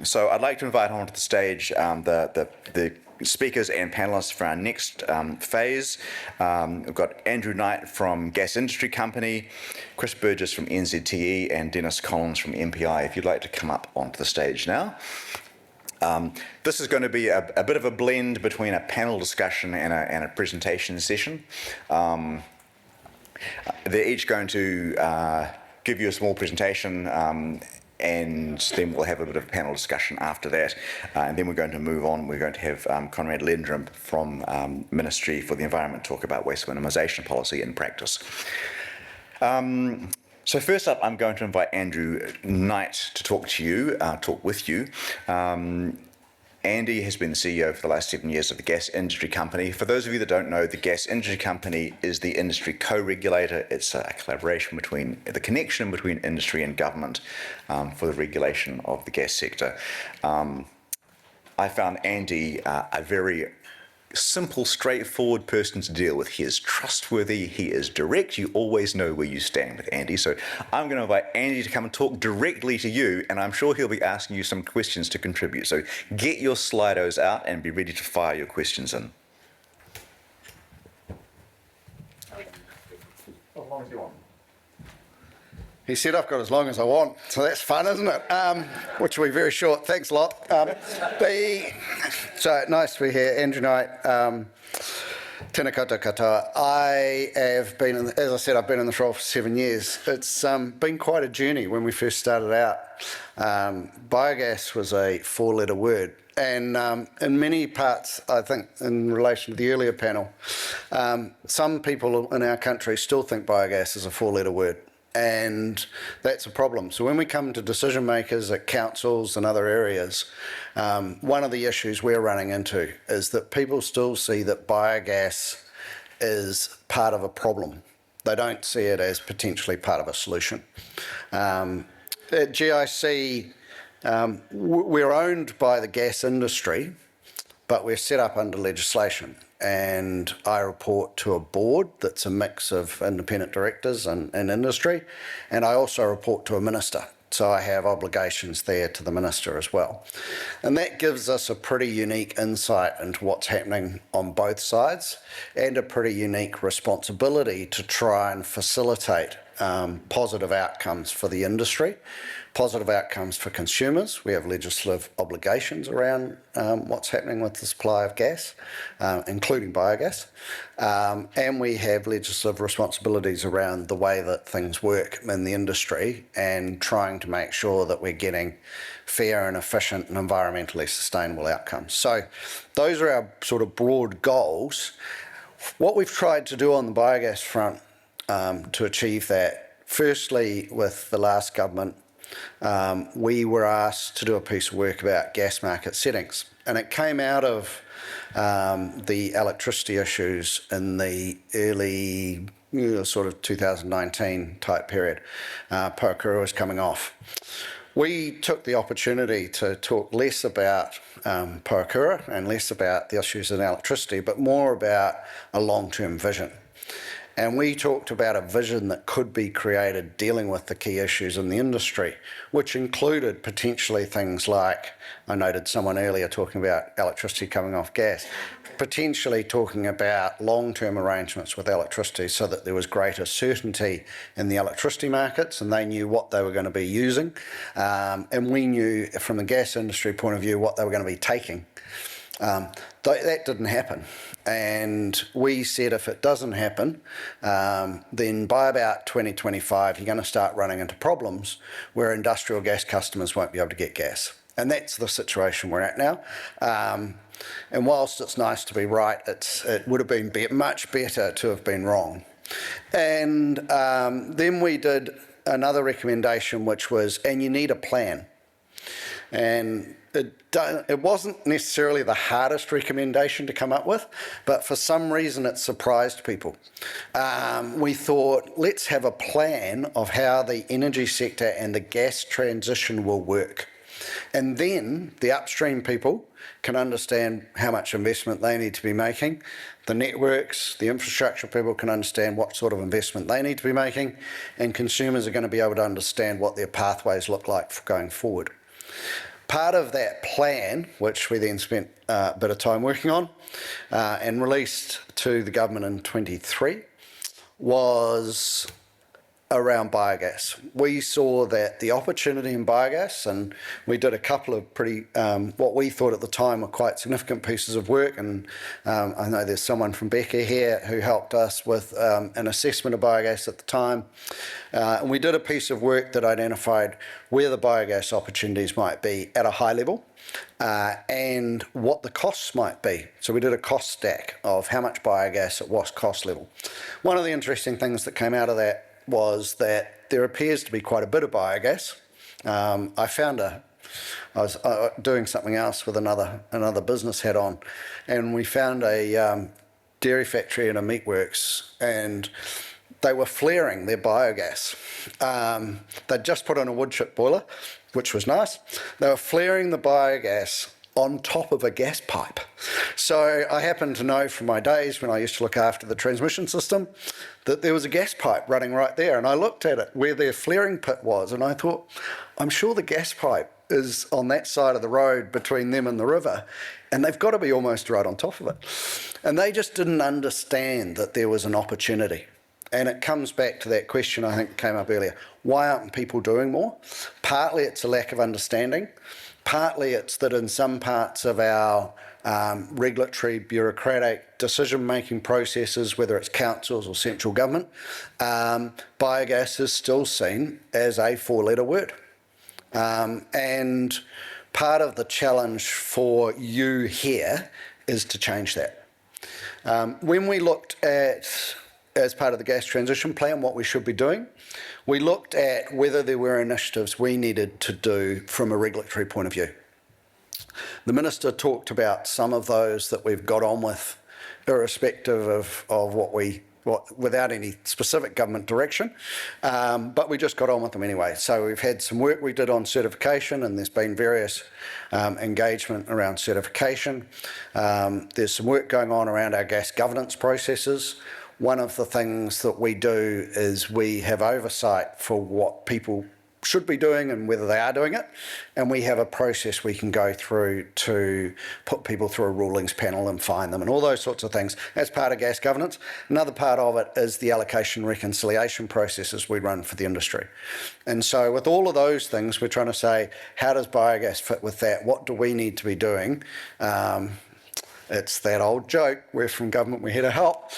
So I'd like to invite onto the stage the speakers and panellists for our next phase. We've got Andrew Knight from Gas Industry Company, Chris Burgess from NZTE, and Dennis Collins from MPI. If you'd like to come up onto the stage now. This is going to be a bit of a blend between a panel discussion and a presentation session. They're each going to give you a small presentation, and then we'll have a bit of a panel discussion after that. And then we're going to move on. We're going to have Conrad Lendrum from Ministry for the Environment talk about waste minimisation policy in practice. So first up, I'm going to invite Andrew Knight to talk with you. Andy has been the CEO for the last 7 years of the Gas Industry Company. For those of you that don't know, the Gas Industry Company is the industry co-regulator. It's a collaboration between, the connection between industry and government for the regulation of the gas sector. I found Andy a very simple, straightforward person to deal with. He is trustworthy, he is direct, you always know where you stand with Andy. So I'm going to invite Andy to come and talk directly to you, and I'm sure he'll be asking you some questions to contribute. So get your Slidos out and be ready to fire your questions in. As long as you want. He said I've got as long as I want, so that's fun, isn't it? Which will be very short. Thanks a lot. So nice to be here, Andrew Knight. Tēnā koutou katoa. I have been, as I said, I've been in this role for 7 years. It's been quite a journey. When we first started out, biogas was a 4-letter word. And in many parts, I think, in relation to the earlier panel, some people in our country still think biogas is a 4-letter word. And that's a problem. So when we come to decision makers at councils and other areas, one of the issues we're running into is that people still see that biogas is part of a problem. They don't see it as potentially part of a solution. At GIC, we're owned by the gas industry, but we're set up under legislation. And I report to a board that's a mix of independent directors and industry, and I also report to a minister. So I have obligations there to the minister as well. And that gives us a pretty unique insight into what's happening on both sides, and a pretty unique responsibility to try and facilitate positive outcomes for the industry, positive outcomes for consumers. We have legislative obligations around what's happening with the supply of gas, including biogas, and we have legislative responsibilities around the way that things work in the industry and trying to make sure that we're getting fair and efficient and environmentally sustainable outcomes. So those are our sort of broad goals. What we've tried to do on the biogas front to achieve that, firstly, with the last government, we were asked to do a piece of work about gas market settings, and it came out of the electricity issues in the early sort of 2019 type period. Pohokura was coming off. We took the opportunity to talk less about Pohokura and less about the issues in electricity, but more about a long-term vision. And we talked about a vision that could be created dealing with the key issues in the industry, which included potentially things like, I noted someone earlier talking about electricity coming off gas, potentially talking about long-term arrangements with electricity so that there was greater certainty in the electricity markets and they knew what they were going to be using. And we knew from the gas industry point of view what they were going to be taking. That didn't happen. And we said if it doesn't happen, then by about 2025, you're going to start running into problems where industrial gas customers won't be able to get gas. And that's the situation we're at now. And whilst it's nice to be right, it would have been much better to have been wrong. And then we did another recommendation, which was, and you need a plan. And it wasn't necessarily the hardest recommendation to come up with, but for some reason it surprised people. We thought, let's have a plan of how the energy sector and the gas transition will work. And then the upstream people can understand how much investment they need to be making. The networks, the infrastructure people can understand what sort of investment they need to be making, and consumers are going to be able to understand what their pathways look like for going forward. Part of that plan, which we then spent a bit of time working on and released to the government in 23, was around biogas. We saw that the opportunity in biogas, and we did a couple of pretty, what we thought at the time were quite significant pieces of work, and I know there's someone from Becca here who helped us with an assessment of biogas at the time, and we did a piece of work that identified where the biogas opportunities might be at a high level, and what the costs might be. So we did a cost stack of how much biogas at what cost level. One of the interesting things that came out of that was that there appears to be quite a bit of biogas. I was doing something else with another business hat on, and we found a dairy factory and a meatworks, and they were flaring their biogas. They'd just put on a wood chip boiler, which was nice. They were flaring the biogas on top of a gas pipe. So I happen to know from my days when I used to look after the transmission system that there was a gas pipe running right there, and I looked at it where their flaring pit was, and I thought, I'm sure the gas pipe is on that side of the road between them and the river, and they've got to be almost right on top of it. And they just didn't understand that there was an opportunity. And it comes back to that question I think came up earlier. Why aren't people doing more? Partly it's a lack of understanding. Partly it's that in some parts of our regulatory, bureaucratic decision-making processes, whether it's councils or central government, biogas is still seen as a four-letter word. And part of the challenge for you here is to change that. When we looked at, as part of the gas transition plan, what we should be doing, we looked at whether there were initiatives we needed to do from a regulatory point of view. The Minister talked about some of those that we've got on with, irrespective of what without any specific government direction, but we just got on with them anyway. So we've had some work we did on certification, and there's been various engagement around certification. There's some work going on around our gas governance processes. One of the things that we do is we have oversight for what people should be doing and whether they are doing it, and we have a process we can go through to put people through a rulings panel and fine them and all those sorts of things. That's part of gas governance. Another part of it is the allocation reconciliation processes we run for the industry. And so with all of those things, we're trying to say, how does biogas fit with that? What do we need to be doing? It's that old joke, we're from government, we're here to help.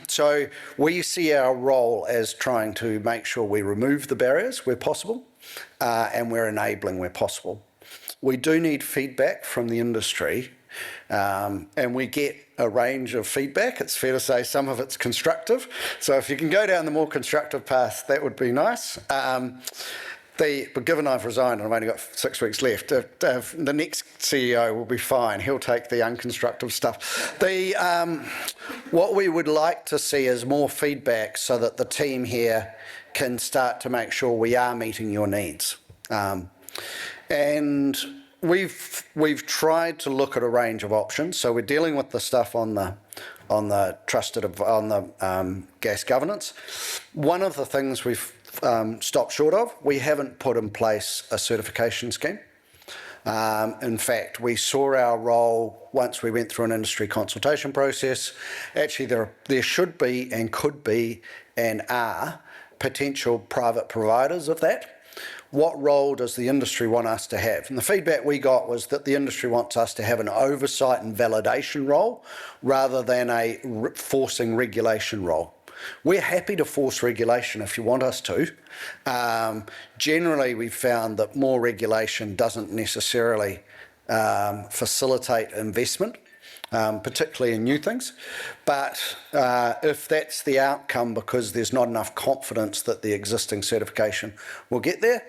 So we see our role as trying to make sure we remove the barriers where possible, and we're enabling where possible. We do need feedback from the industry, and we get a range of feedback. It's fair to say some of it's constructive. So if you can go down the more constructive path, that would be nice. But given I've resigned and I've only got 6 weeks left, the next CEO will be fine. He'll take the unconstructive stuff. What we would like to see is more feedback so that the team here can start to make sure we are meeting your needs. And we've tried to look at a range of options. So we're dealing with the stuff on the gas governance. One of the things we've stopped short of, we haven't put in place a certification scheme. In fact, we saw our role once we went through an industry consultation process. Actually, there should be and could be and are potential private providers of that. What role does the industry want us to have? And the feedback we got was that the industry wants us to have an oversight and validation role rather than a forcing regulation role. We're happy to force regulation if you want us to. Generally, we've found that more regulation doesn't necessarily facilitate investment, particularly in new things. But if that's the outcome because there's not enough confidence that the existing certification will get there,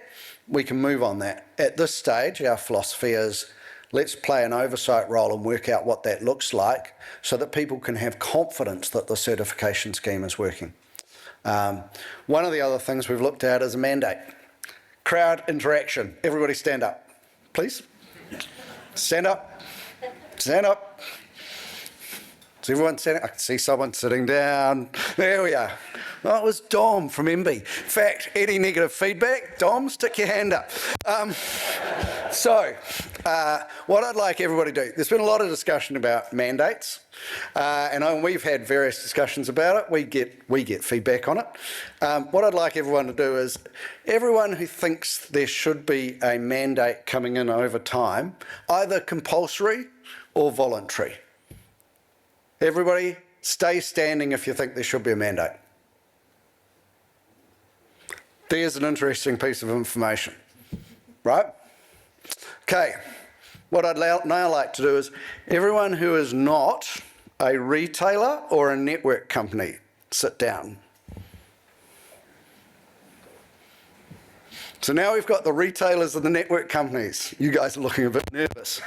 we can move on that. At this stage, our philosophy is let's play an oversight role and work out what that looks like so that people can have confidence that the certification scheme is working. One of the other things we've looked at is a mandate. Crowd interaction. Everybody stand up, please. Stand up. Stand up. Is everyone standing? I can see someone sitting down. There we are. Well, it was Dom from MB. In fact, any negative feedback, Dom, stick your hand up. So, what I'd like everybody to do, there's been a lot of discussion about mandates, and we've had various discussions about it. We get feedback on it. What I'd like everyone to do is, everyone who thinks there should be a mandate coming in over time, either compulsory or voluntary. Everybody, stay standing if you think there should be a mandate. There's an interesting piece of information, right? Okay, what I'd now like to do is, everyone who is not a retailer or a network company, sit down. So now we've got the retailers and the network companies. You guys are looking a bit nervous.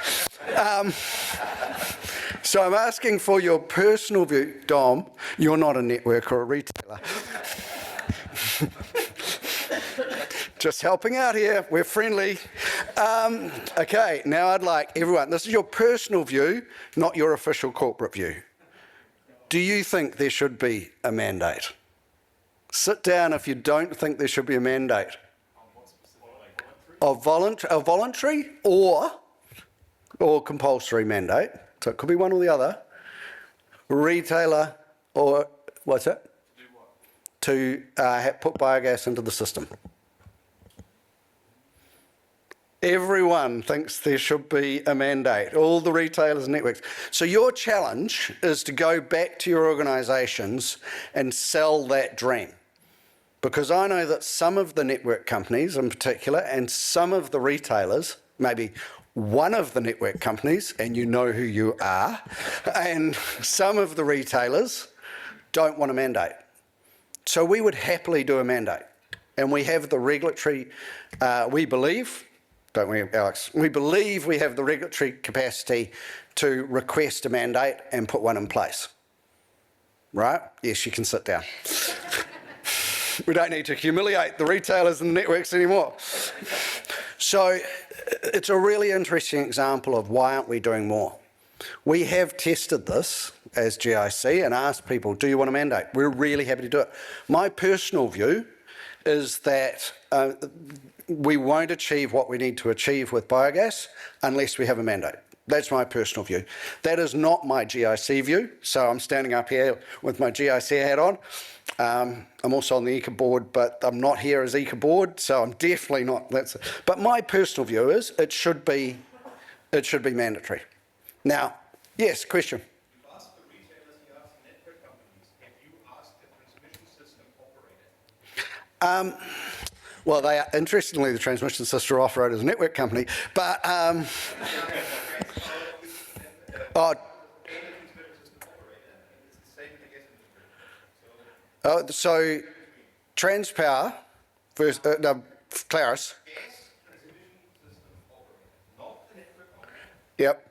So I'm asking for your personal view. Dom, you're not a network or a retailer. Just helping out here, we're friendly. Okay, now I'd like everyone, this is your personal view, not your official corporate view. Do you think there should be a mandate? Sit down if you don't think there should be a mandate. A voluntary or compulsory mandate, so it could be one or the other. Retailer or, what's that? To do what? To put biogas into the system. Everyone thinks there should be a mandate, all the retailers and networks. So your challenge is to go back to your organisations and sell that dream. Because I know that some of the network companies in particular and some of the retailers, maybe one of the network companies, and you know who you are, and some of the retailers don't want a mandate. So we would happily do a mandate. And we have the regulatory, we believe, don't we, Alex? We believe we have the regulatory capacity to request a mandate and put one in place. Right? Yes, you can sit down. We don't need to humiliate the retailers and the networks anymore. So it's a really interesting example of why aren't we doing more. We have tested this as GIC and asked people, do you want a mandate? We're really happy to do it. My personal view is that we won't achieve what we need to achieve with biogas unless we have a mandate. That's my personal view. That is not my GIC view, so I'm standing up here with my GIC hat on. I'm also on the ECA board, but I'm not here as ECA board, so I'm definitely not. But my personal view is it should be mandatory. Now, yes, question. You asked the retailers, you asked the network companies. Have you asked the transmission system operator? Well, they are, interestingly, the transmission system operator is a network company, but so Transpower versus Claris. Yep.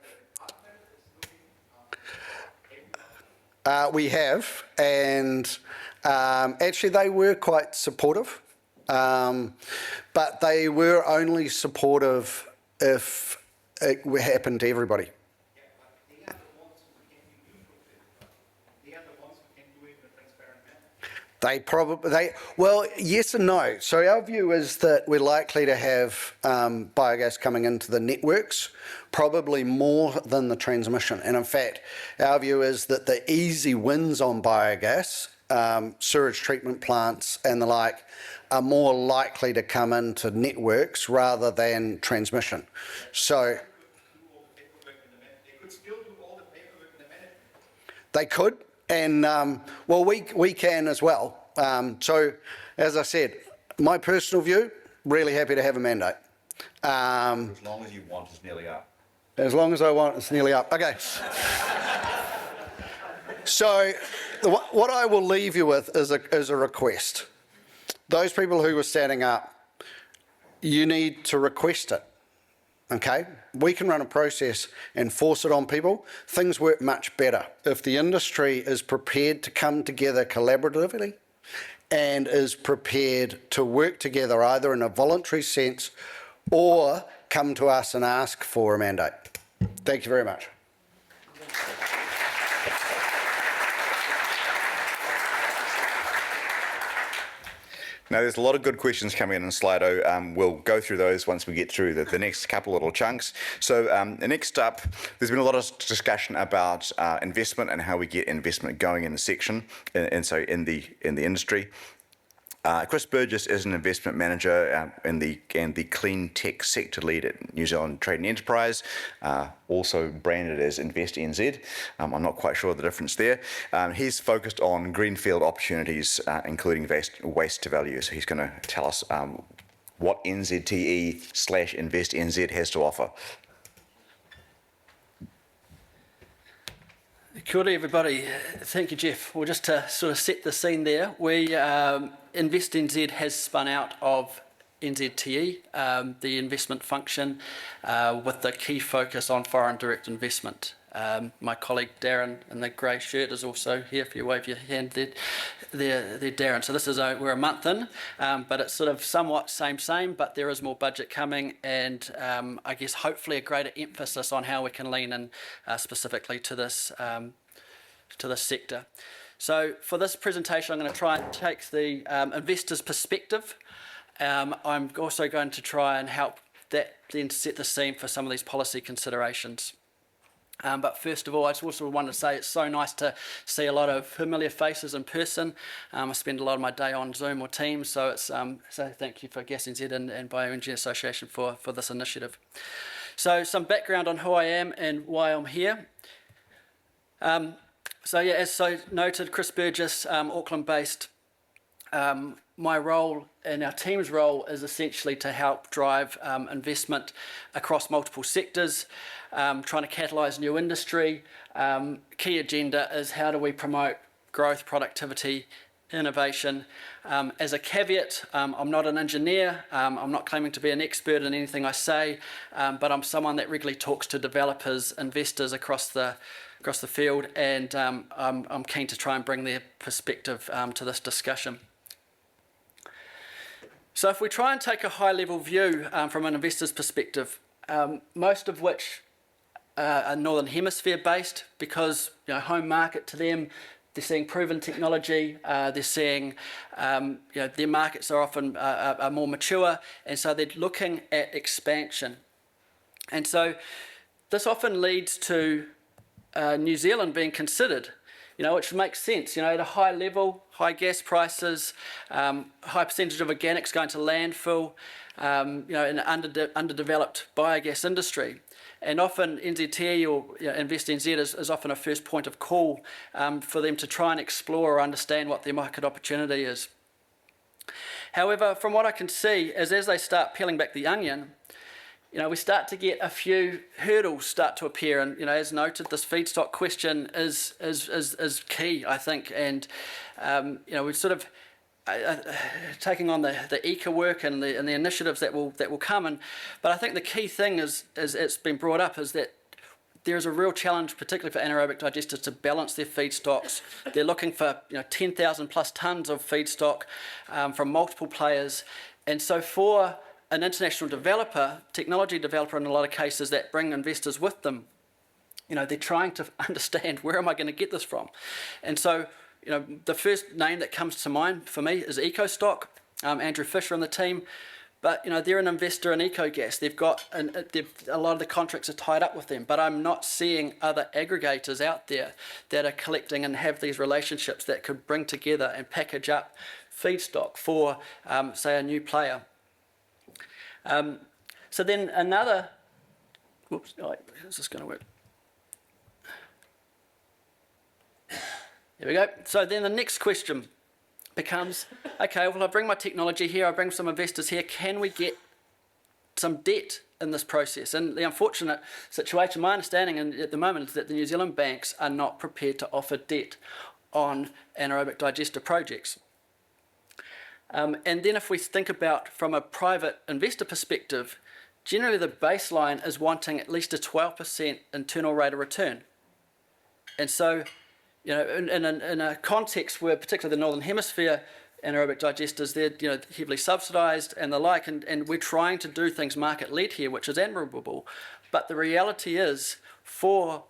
We have, and actually they were quite supportive, but they were only supportive if it happened to everybody. Well, yes and no. So our view is that we're likely to have biogas coming into the networks, probably more than the transmission. And in fact, our view is that the easy wins on biogas, sewage treatment plants and the like, are more likely to come into networks rather than transmission. So they could still do all the paperwork in the management. They could. And, well, we can as well. So, as I said, my personal view, really happy to have a mandate. As long as you want, it's nearly up. As long as I want, it's nearly up. Okay. So, what I will leave you with is a request. Those people who were standing up, you need to request it. Okay, we can run a process and force it on people. Things work much better if the industry is prepared to come together collaboratively and is prepared to work together either in a voluntary sense or come to us and ask for a mandate. Thank you very much. Now, there's a lot of good questions coming in Slido. We'll go through those once we get through the next couple little chunks. So next up, there's been a lot of discussion about investment and how we get investment going in the section, and so in the industry. Chris Burgess is an investment manager in the clean tech sector lead at New Zealand Trade and Enterprise, also branded as Invest NZ. I'm not quite sure the difference there. He's focused on greenfield opportunities, including waste to value. So he's going to tell us what NZTE/Invest NZ has to offer. Kia ora everybody. Thank you, Jeff. Well, just to sort of set the scene there, Invest NZ has spun out of NZTE, the investment function, with the key focus on foreign direct investment. My colleague Darren in the grey shirt is also here. If you wave your hand there, Darren. So this is we're a month in, but it's sort of somewhat same, but there is more budget coming, and I guess hopefully a greater emphasis on how we can lean in specifically to this sector. So for this presentation, I'm going to try and take the investor's perspective. I'm also going to try and help that then set the scene for some of these policy considerations. But first of all, I just also want to say it's so nice to see a lot of familiar faces in person. I spend a lot of my day on Zoom or Teams, so it's so thank you for Gas NZ and Bioenergy Association for this initiative. So some background on who I am and why I'm here. So yeah, as so noted, Chris Burgess, Auckland-based. My role and our team's role is essentially to help drive investment across multiple sectors, trying to catalyse new industry. Key agenda is how do we promote growth, productivity, innovation. As a caveat, I'm not an engineer, I'm not claiming to be an expert in anything I say, but I'm someone that regularly talks to developers, investors across the field, and I'm keen to try and bring their perspective to this discussion. So if we try and take a high-level view from an investor's perspective, most of which are Northern Hemisphere based, because home market to them, they're seeing proven technology, they're seeing their markets are often are more mature, and so they're looking at expansion. And so this often leads to New Zealand being considered, which makes sense. At a high level, high gas prices, high percentage of organics going to landfill, an underdeveloped biogas industry. And often NZTE or Invest NZ is often a first point of call for them to try and explore or understand what their market opportunity is. However, from what I can see, as they start peeling back the onion, we start to get a few hurdles start to appear, and as noted, this feedstock question is key, I think, and we're sort of taking on the eco work and the initiatives that will come, but I think the key thing is it's been brought up is that there is a real challenge, particularly for anaerobic digesters, to balance their feedstocks. They're looking for 10,000 plus tonnes of feedstock from multiple players, and so for an international developer, technology developer in a lot of cases that bring investors with them, they're trying to understand where am I going to get this from. And so, the first name that comes to mind for me is EcoStock, Andrew Fisher and the team, but they're an investor in EcoGas. They've got, a lot of the contracts are tied up with them, but I'm not seeing other aggregators out there that are collecting and have these relationships that could bring together and package up feedstock for, say, a new player. So then another, whoops, is this going to work? There we go. So then the next question becomes, okay, well, I bring my technology here, I bring some investors here, can we get some debt in this process? And the unfortunate situation, my understanding at the moment, is that the New Zealand banks are not prepared to offer debt on anaerobic digester projects. And then if we think about from a private investor perspective, generally the baseline is wanting at least a 12% internal rate of return. And so, in a context where particularly the Northern Hemisphere anaerobic digesters, they're heavily subsidised and the like, and we're trying to do things market-led here, which is admirable. But the reality is, for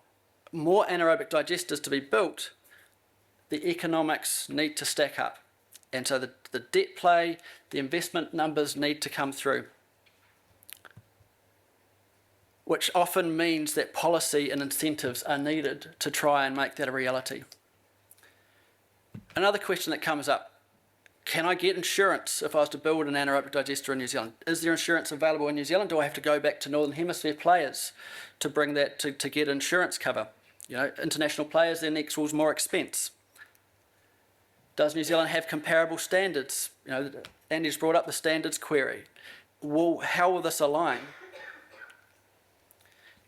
more anaerobic digesters to be built, the economics need to stack up. And so the debt play, the investment numbers need to come through, which often means that policy and incentives are needed to try and make that a reality. Another question that comes up: can I get insurance if I was to build an anaerobic digester in New Zealand? Is there insurance available in New Zealand? Do I have to go back to Northern Hemisphere players to bring that to get insurance cover? You know, international players then equals more expense. Does New Zealand have comparable standards? You know, Andy's brought up the standards query. Well, how will this align?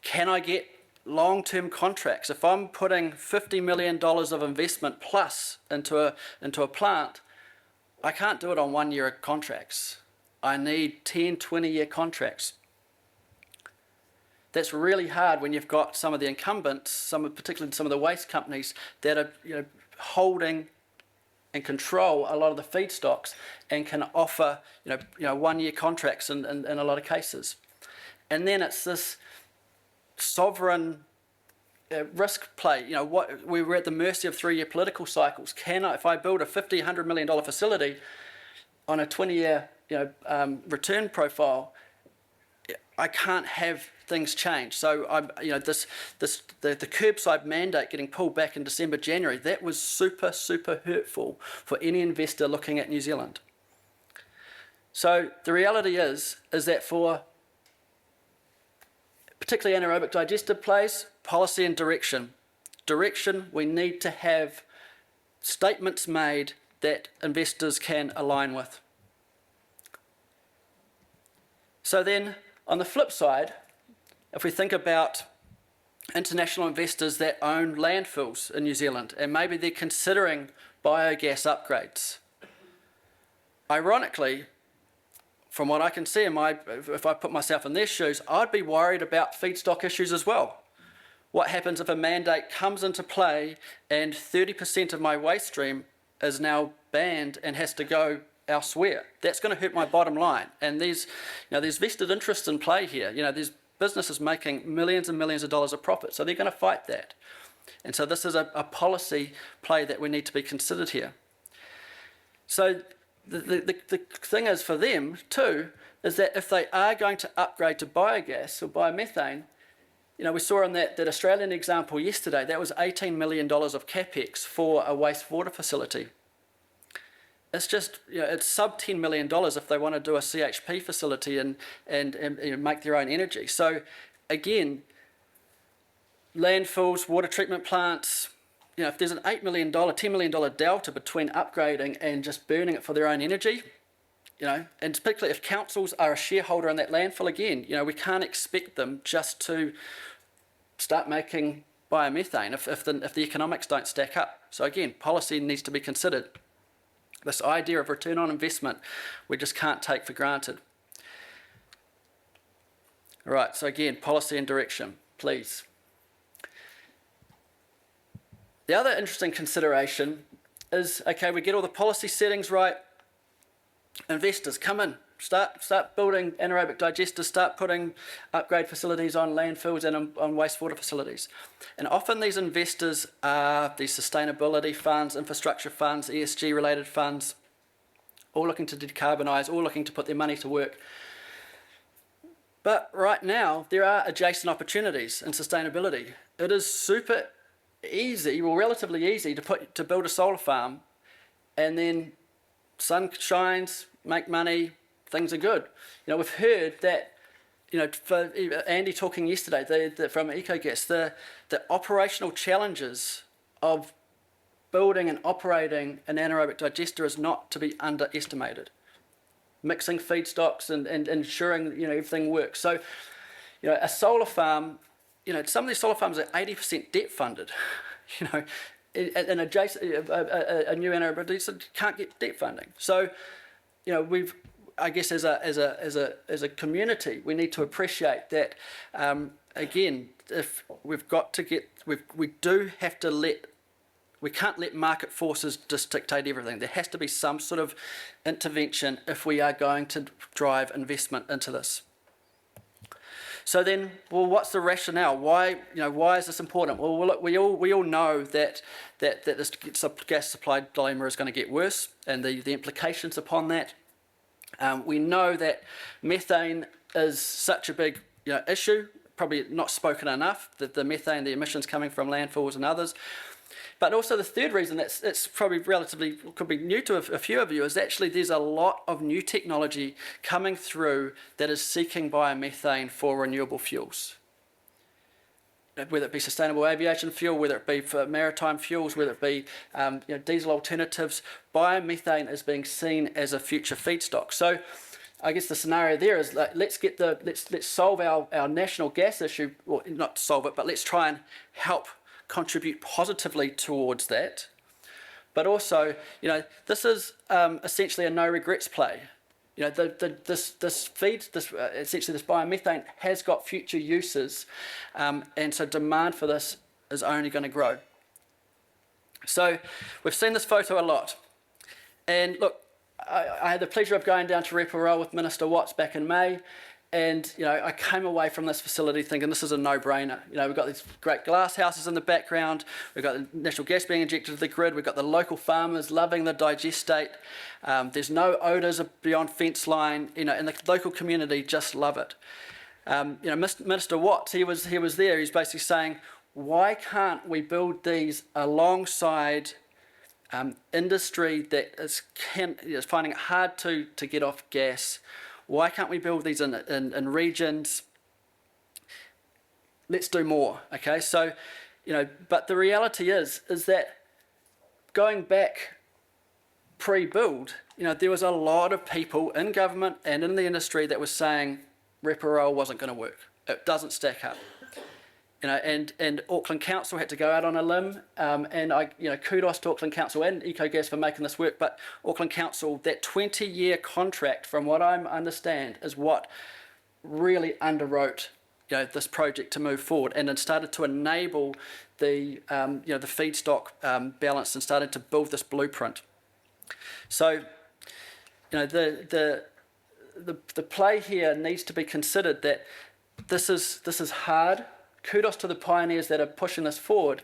Can I get long-term contracts? If I'm putting $50 million of investment plus into a plant, I can't do it on 1-year contracts. I need 10, 20-year contracts. That's really hard when you've got some of the incumbents, particularly some of the waste companies that are holding and control a lot of the feedstocks and can offer 1-year contracts in a lot of cases. And then it's this sovereign risk play. We were at the mercy of 3-year political cycles. If I build a $50, $100 million facility on a 20-year return profile, I can't have things change. So the curbside mandate getting pulled back in December, January, that was super, super hurtful for any investor looking at New Zealand. So the reality is that for particularly anaerobic digester plays, policy and direction. Direction, we need to have statements made that investors can align with. So then, on the flip side, if we think about international investors that own landfills in New Zealand, and maybe they're considering biogas upgrades, ironically, from what I can see if I put myself in their shoes, I'd be worried about feedstock issues as well. What happens if a mandate comes into play and 30% of my waste stream is now banned and has to go elsewhere? That's going to hurt my bottom line. And there's vested interests in play here. There's businesses making millions and millions of dollars of profit, so they're going to fight that. And so this is a policy play that we need to be considered here. So the thing is for them too is that if they are going to upgrade to biogas or biomethane, we saw in that Australian example yesterday, that was $18 million of capex for a wastewater facility. It's just, it's sub $10 million if they want to do a CHP facility and make their own energy. So again, landfills, water treatment plants, if there's an $8 million, $10 million delta between upgrading and just burning it for their own energy, and particularly if councils are a shareholder in that landfill, again, we can't expect them just to start making biomethane if the economics don't stack up. So again, policy needs to be considered. This idea of return on investment, we just can't take for granted. All right, so again, policy and direction, please. The other interesting consideration is, okay, we get all the policy settings right. Investors, come in, start building anaerobic digesters, start putting upgrade facilities on landfills and on wastewater facilities. And often these investors are these sustainability funds, infrastructure funds, ESG related funds, all looking to decarbonise, all looking to put their money to work. But right now, there are adjacent opportunities in sustainability. It is super easy, well, relatively easy to build a solar farm, and then sun shines, make money, things are good. We've heard that, for Andy talking yesterday from EcoGas, the operational challenges of building and operating an anaerobic digester is not to be underestimated. Mixing feedstocks and ensuring everything works. So, a solar farm, some of these solar farms are 80% debt funded. An adjacent a new anaerobic digester can't get debt funding. So, I guess as a community, we need to appreciate that. Again, if we've got to get, we do have to we can't let market forces just dictate everything. There has to be some sort of intervention if we are going to drive investment into this. So then, well, what's the rationale? Why is this important? Well, look, we all know that this gas supply dilemma is going to get worse, and the implications upon that. We know that methane is such a big issue, probably not spoken enough, the methane, the emissions coming from landfills and others. But also the third reason it's probably could be new to a few of you, is actually there's a lot of new technology coming through that is seeking biomethane for renewable fuels. Whether it be sustainable aviation fuel, whether it be for maritime fuels, whether it be diesel alternatives, biomethane is being seen as a future feedstock. So I guess the scenario there is let's solve our national gas issue, well, not solve it, but let's try and help contribute positively towards that. But also, this is essentially a no regrets play. Essentially this biomethane has got future uses, and so demand for this is only going to grow. So we've seen this photo a lot, and look, I had the pleasure of going down to Reparoa with Minister Watts back in May, and I came away from this facility thinking this is a no-brainer. We've got these great glass houses in the background, we've got the natural gas being injected to the grid, we've got the local farmers loving the digestate, there's no odours beyond fence line, and the local community just love it. Minister Watts, he was there, he's basically saying, why can't we build these alongside industry that is finding it hard to get off gas? Why can't we build these in regions? Let's do more, okay? So, but the reality is that going back pre-build, there was a lot of people in government and in the industry that was saying Reparoa wasn't going to work. It doesn't stack up. And Auckland Council had to go out on a limb, and kudos to Auckland Council and EcoGas for making this work, but Auckland Council, that 20-year contract, from what I understand, is what really underwrote this project to move forward, and then started to enable the feedstock balance and started to build this blueprint. So the play here needs to be considered that this is hard. Kudos to the pioneers that are pushing this forward.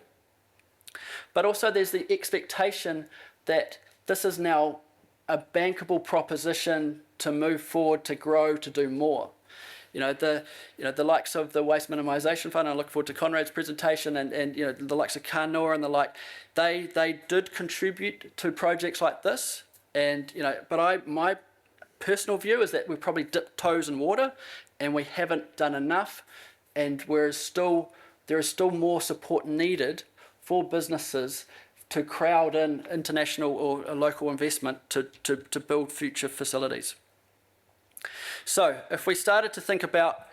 But also there's the expectation that this is now a bankable proposition to move forward, to grow, to do more. The likes of the Waste Minimisation Fund, I look forward to Conrad's presentation, and the likes of Kānoa and the like, they did contribute to projects like this, and but my personal view is that we've probably dipped toes in water and we haven't done enough. And there is still more support needed for businesses to crowd in international or local investment to build future facilities. So if we started to think about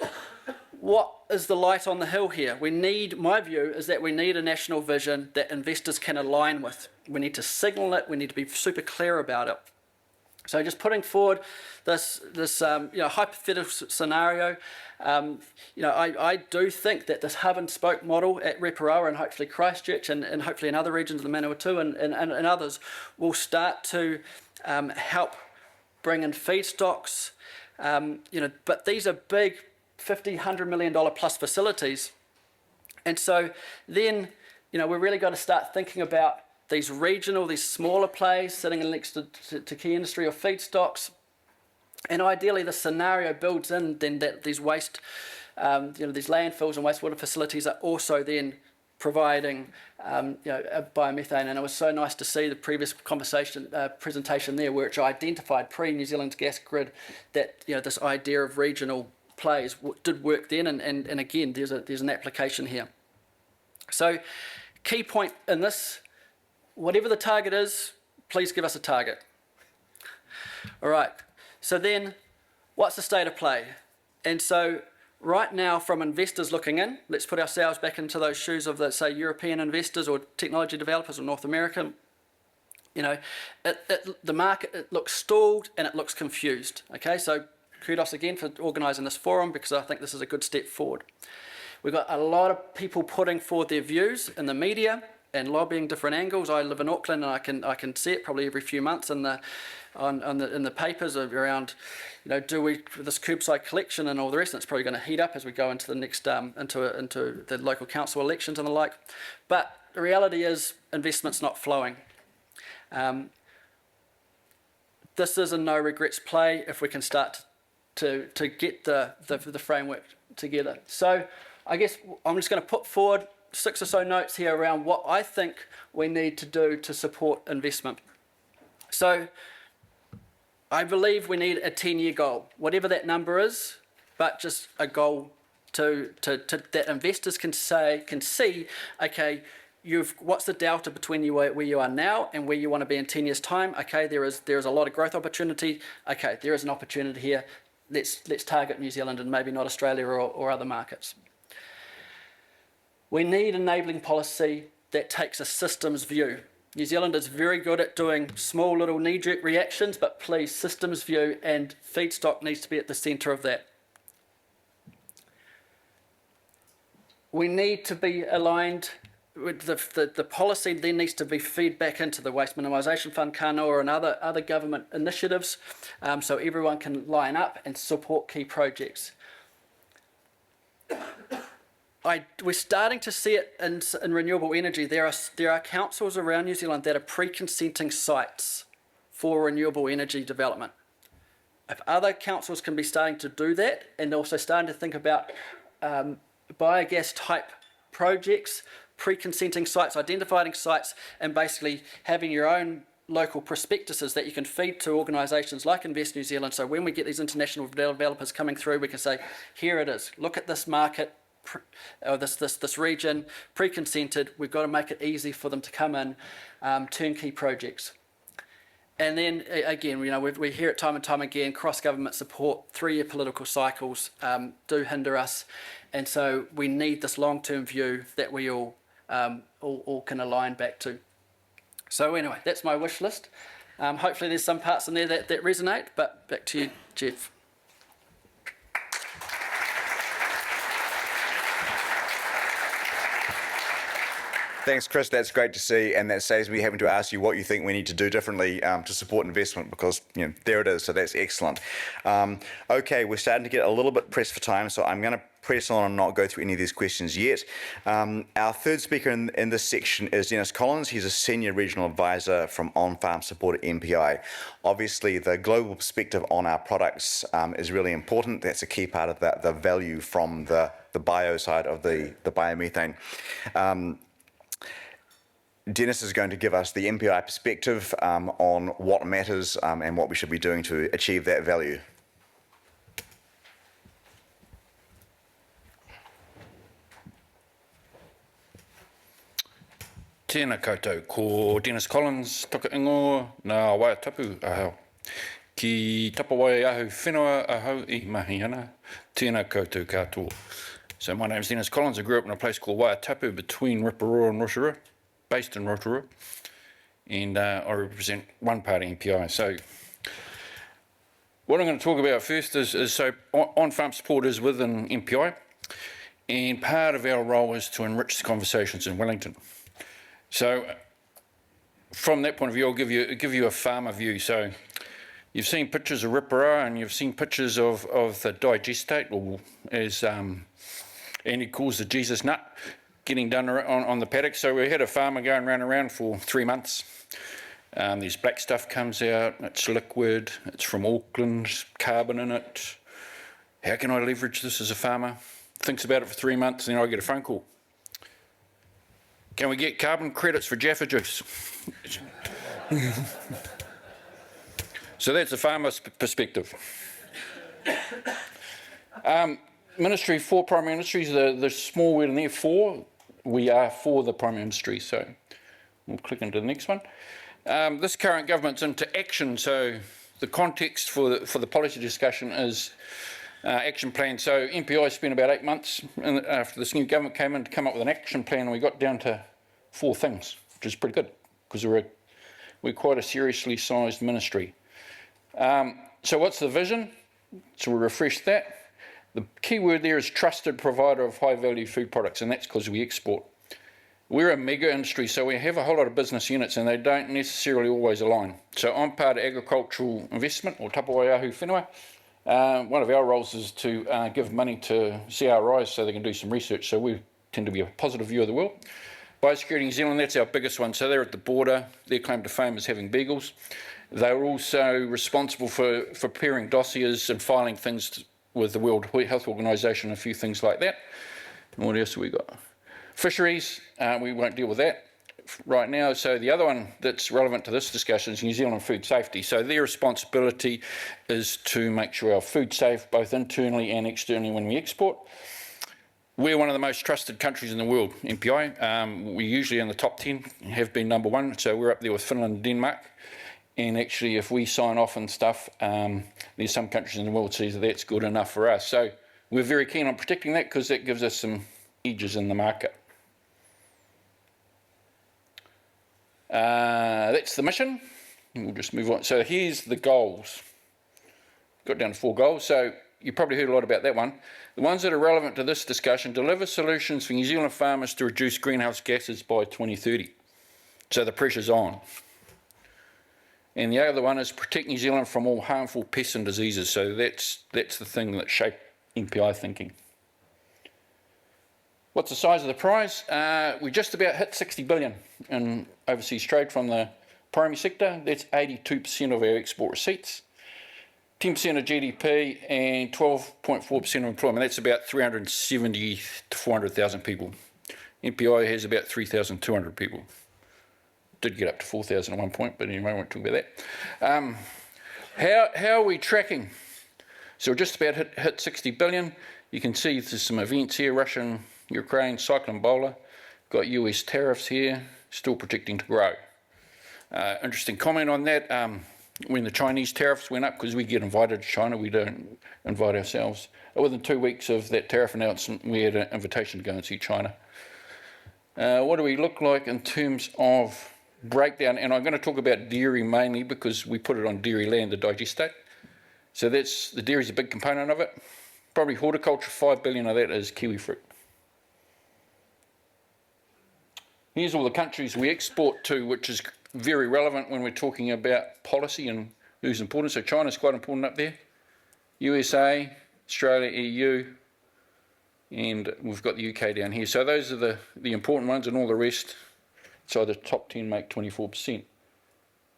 what is the light on the hill here, my view is that we need a national vision that investors can align with. We need to signal it, we need to be super clear about it. So just putting forward this hypothetical scenario, I do think that this hub and spoke model at Reparoa and hopefully Christchurch and hopefully in other regions of the Manawatu and others will start to help bring in feedstocks. But these are big $50, $100 million plus facilities. And so then, we're really got to start thinking about these smaller plays sitting next to key industry or feedstocks. And ideally the scenario builds in then that these waste, these landfills and wastewater facilities are also then providing, biomethane. And it was so nice to see the previous presentation there, which identified pre-New Zealand's gas grid that, this idea of regional plays did work then. And again, there's an application here. So key point in this, whatever the target is, please give us a target. All right, so then what's the state of play? And so right now, from investors looking in, let's put ourselves back into those shoes of, let's say, European investors or technology developers or North American. The market, it looks stalled and it looks confused. Okay, so kudos again for organising this forum, because I think this is a good step forward. We've got a lot of people putting forward their views in the media, and lobbying different angles. I live in Auckland, and I can see it probably every few months in the papers around, do we this curbside collection and all the rest. And it's probably going to heat up as we go into the next into the local council elections and the like. But the reality is investment's not flowing. This is a no regrets play if we can start to get the framework together. So I guess I'm just going to put forward 6 or so notes here around what I think we need to do to support investment. So I believe we need a 10-year goal, whatever that number is, but just a goal to that investors can see, okay, what's the delta between where you are now and where you want to be in 10 years' time? Okay, there is a lot of growth opportunity. Okay, there is an opportunity here. Let's target New Zealand and maybe not Australia or other markets. We need enabling policy that takes a systems view. New Zealand is very good at doing small little knee-jerk reactions, but please, systems view, and feedstock needs to be at the centre of that. We need to be aligned with the policy then needs to be fed back into the Waste Minimisation Fund, Kanoa, and other government initiatives, so everyone can line up and support key projects. We're starting to see it in renewable energy. There are councils around New Zealand that are pre-consenting sites for renewable energy development. If other councils can be starting to do that and also starting to think about biogas type projects, pre-consenting sites, identifying sites, and basically having your own local prospectuses that you can feed to organisations like Invest New Zealand. So when we get these international developers coming through, we can say, here it is, look at this market, or this region, pre-consented, we've got to make it easy for them to come in, turnkey projects. And then again, we hear it time and time again, cross-government support, 3-year political cycles do hinder us. And so we need this long-term view that we all can align back to. So anyway, that's my wish list. Hopefully there's some parts in there that resonate, but back to you, Jeff. Thanks, Chris. That's great to see, and that saves me having to ask you what you think we need to do differently to support investment, because there it is. So that's excellent. Okay, we're starting to get a little bit pressed for time, so I'm going to press on and not go through any of these questions yet. Our third speaker in this section is Dennis Collins. He's a senior regional advisor from On-Farm Support at MPI. Obviously, the global perspective on our products is really important. That's a key part of the value from the bio side of the biomethane. Dennis is going to give us the MPI perspective on what matters and what we should be doing to achieve that value. Tēnā koutou, ko Dennis Collins, toka ingo nā Waitapu ahau. Ki tapawai ahu whenua ahau I mahi ana, tēnā koutou katoa. So my name's Dennis Collins. I grew up in a place called Waitapu between Ripperua and Rotorua, based in Rotorua, and I represent one part of MPI. So what I'm going to talk about first is so on-farm support is within MPI, and part of our role is to enrich the conversations in Wellington. So from that point of view, I'll give you a farmer view. So you've seen pictures of Ripperua and you've seen pictures of the digestate, or as Andy calls the Jesus nut, getting done on the paddock. So we had a farmer going around for 3 months. This black stuff comes out, it's liquid, it's from Auckland, carbon in it. How can I leverage this as a farmer? Thinks about it for 3 months, and then I get a phone call. Can we get carbon credits for Jaffa juice? So that's a farmer's perspective. Ministry, 4 primary industries, the small word in there, 4. We are for the primary industry, so we'll click into the next one. This current government's into action, so the context for the policy discussion is action plan. So MPI spent about 8 months after this new government came in to come up with an action plan, and we got down to 4 things, which is pretty good, because we're quite a seriously sized ministry. So what's the vision? So we refreshed that. The key word there is trusted provider of high value food products, and that's because we export. We're a mega industry, so we have a whole lot of business units and they don't necessarily always align. So I'm part of agricultural investment, or Tapawaiahu Whenua. One of our roles is to give money to CRIs so they can do some research, so we tend to be a positive view of the world. Biosecurity New Zealand, that's our biggest one. So they're at the border. Their claim to fame is having beagles. They're also responsible for preparing dossiers and filing things with the World Health Organization, a few things like that. And what else have we got? Fisheries, we won't deal with that right now. So the other one that's relevant to this discussion is New Zealand food safety. So their responsibility is to make sure our food's safe, both internally and externally when we export. We're one of the most trusted countries in the world, MPI. We're usually in the top 10, have been number 1, so we're up there with Finland and Denmark. And actually, if we sign off and stuff, there's some countries in the world see that that's good enough for us. So we're very keen on protecting that because that gives us some edges in the market. That's the mission. We'll just move on. So here's the goals. Got down to 4 goals. So you probably heard a lot about that one. The ones that are relevant to this discussion: deliver solutions for New Zealand farmers to reduce greenhouse gases by 2030. So the pressure's on. And the other one is protect New Zealand from all harmful pests and diseases. So that's the thing that shaped MPI thinking. What's the size of the prize? We just about hit 60 billion in overseas trade from the primary sector. That's 82% of our export receipts, 10% of GDP, and 12.4% of employment. That's about 370 to 400,000 people. MPI has about 3,200 people. Did get up to 4,000 at one point, but anyway, I won't talk about that. How are we tracking? So we're just about hit 60 billion. You can see there's some events here: Russian, Ukraine, Cyclone Bola. Got US tariffs here, still predicting to grow. Interesting comment on that. When the Chinese tariffs went up, because we get invited to China, we don't invite ourselves. Within 2 weeks of that tariff announcement, we had an invitation to go and see China. What do we look like in terms of breakdown? And I'm going to talk about dairy mainly because we put it on dairy land, the digestate. So that's, the dairy is a big component of it. Probably horticulture, 5 billion of that is kiwi fruit. Here's all the countries we export to, which is very relevant when we're talking about policy and who's important. So China's quite important up there. USA, Australia, EU, and we've got the UK down here. So those are the important ones, and all the rest, so the top 10 make 24%.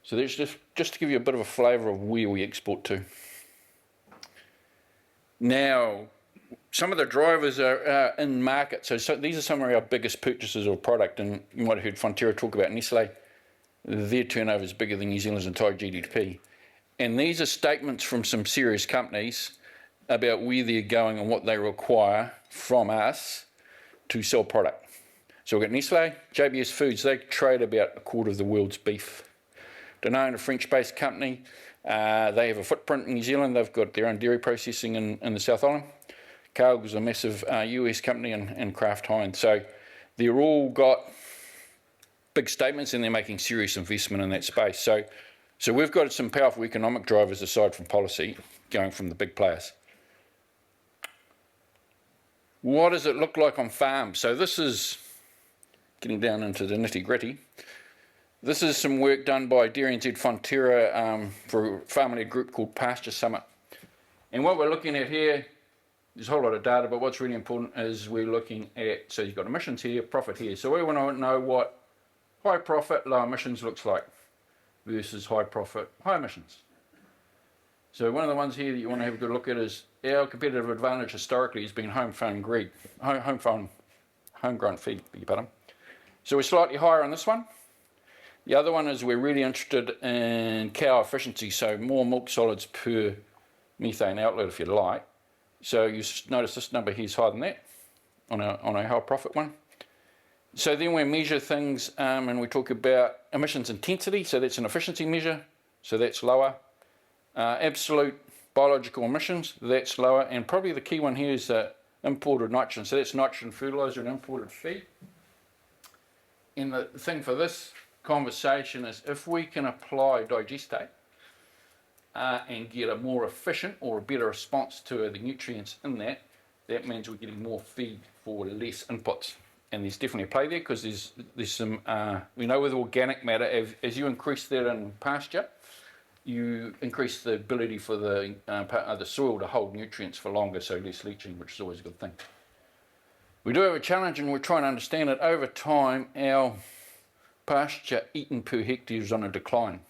So that's just to give you a bit of a flavour of where we export to. Now, some of the drivers are in market. So these are some of our biggest purchasers of product, and you might have heard Fonterra talk about Nestle. Their turnover is bigger than New Zealand's entire GDP. And these are statements from some serious companies about where they're going and what they require from us to sell product. So we've got Nestle, JBS Foods, they trade about a quarter of the world's beef. Danone, a French-based company, they have a footprint in New Zealand. They've got their own dairy processing in the South Island. Cargill's a massive US company, and Kraft Heinz. So they're all got big statements, and they're making serious investment in that space. So we've got some powerful economic drivers aside from policy going from the big players. What does it look like on farms? So this is getting down into the nitty-gritty. This is some work done by Dairy NZ Fonterra for a farm-led group called Pasture Summit. And what we're looking at here, there's a whole lot of data, but what's really important is we're looking at, so you've got emissions here, profit here. So we want to know what high profit, low emissions looks like versus high profit, high emissions. So one of the ones here that you want to have a good look at is our competitive advantage historically has been homegrown feed, beg your pardon. So we're slightly higher on this one. The other one is we're really interested in cow efficiency, so more milk solids per methane outlet, if you like. So you notice this number here is higher than that on our high profit one. So then we measure things and we talk about emissions intensity, so that's an efficiency measure, so that's lower. Absolute biological emissions, that's lower, and probably the key one here is imported nitrogen, so that's nitrogen fertiliser and imported feed. And the thing for this conversation is if we can apply digestate and get a more efficient or a better response to the nutrients in that, that means we're getting more feed for less inputs. and there's definitely a play there because there's some, we know with organic matter, as you increase that in pasture, you increase the ability for the soil to hold nutrients for longer, so less leaching, which is always a good thing. We do have a challenge, and we're trying to understand that over time, our pasture eaten per hectare is on a decline.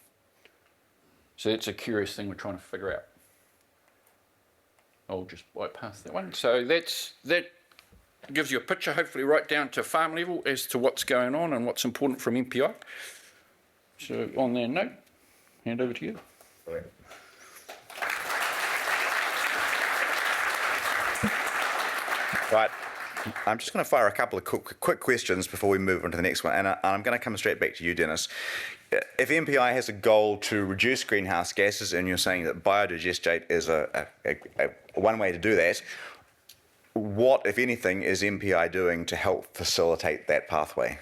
So that's a curious thing we're trying to figure out. I'll just bypass that one. So that gives you a picture, hopefully right down to farm level, as to what's going on and what's important from MPI. So on that note, hand over to you. Right. I'm just going to fire a couple of quick questions before we move on to the next one, and I'm going to come straight back to you, Dennis. If MPI has a goal to reduce greenhouse gases, and you're saying that biodigestate is a one way to do that, what, if anything, is MPI doing to help facilitate that pathway?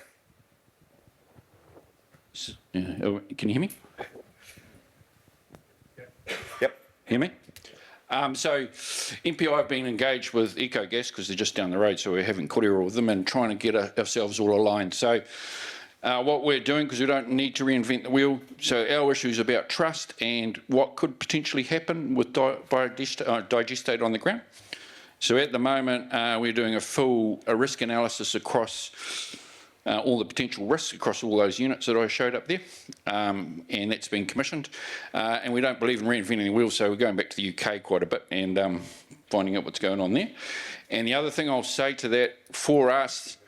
Can you hear me? Yep. Hear me? So MPI have been engaged with EcoGas because they're just down the road, so we're having kōrero with them and trying to get ourselves all aligned. So what we're doing, because we don't need to reinvent the wheel, so our issue is about trust and what could potentially happen with digestate on the ground. So at the moment, we're doing a risk analysis across all the potential risks across all those units that I showed up there, and that's been commissioned. And we don't believe in reinventing the wheel, so we're going back to the UK quite a bit and finding out what's going on there. And the other thing I'll say to that, for us,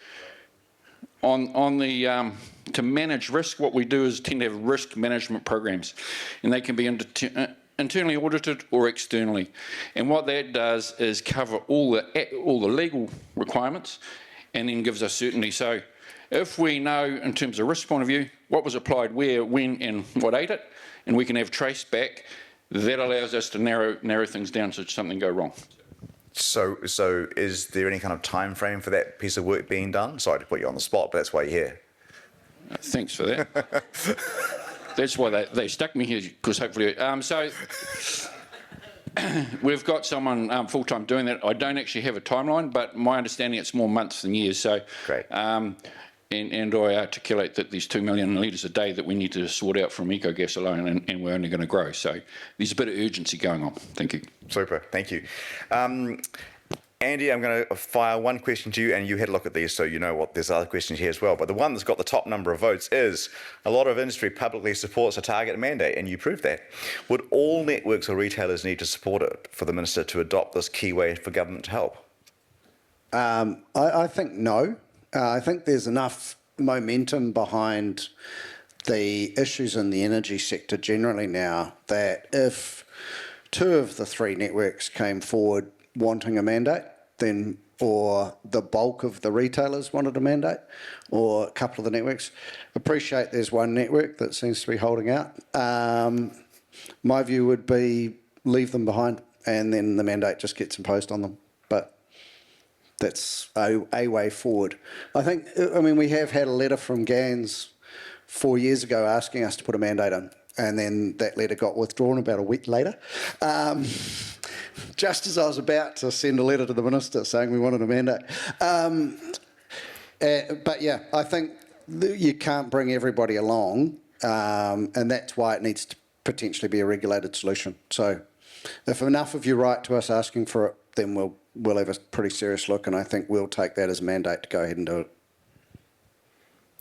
on the to manage risk, what we do is tend to have risk management programs, and they can be internally audited or externally. And what that does is cover all the legal requirements, and then gives us certainty. So if we know, in terms of risk point of view, what was applied where, when, and what ate it, and we can have trace back, that allows us to narrow things down should something go wrong. So is there any kind of time frame for that piece of work being done? Sorry to put you on the spot, but that's why you're here. Thanks for that. That's why they stuck me here, because hopefully... so we've got someone full-time doing that. I don't actually have a timeline, but my understanding it's more months than years. So, great. And I articulate that there's 2 million litres a day that we need to sort out from EcoGas alone, and we're only going to grow. So there's a bit of urgency going on. Thank you. Super. Thank you. Andy, I'm going to fire one question to you, and you had a look at these, so you know what, there's other questions here as well. But the one that's got the top number of votes is a lot of industry publicly supports a target mandate, and you proved that. Would all networks or retailers need to support it for the Minister to adopt this key way for government to help? I think no. I think there's enough momentum behind the issues in the energy sector generally now that if 2 of the 3 networks came forward wanting a mandate, then, or the bulk of the retailers wanted a mandate, or a couple of the networks, appreciate there's one network that seems to be holding out. My view would be leave them behind and then the mandate just gets imposed on them. But that's a way forward. I mean, we have had a letter from GANS 4 years ago asking us to put a mandate in, and then that letter got withdrawn about a week later. Just as I was about to send a letter to the Minister saying we wanted a mandate. But yeah, I think you can't bring everybody along, and that's why it needs to potentially be a regulated solution. So if enough of you write to us asking for it, then we'll have a pretty serious look, and I think we'll take that as a mandate to go ahead and do it.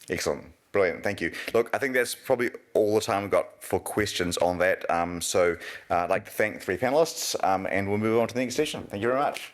Excellent. Brilliant. Thank you. Look, I think that's probably all the time we've got for questions on that. So I'd like to thank the 3 panellists, and we'll move on to the next session. Thank you very much.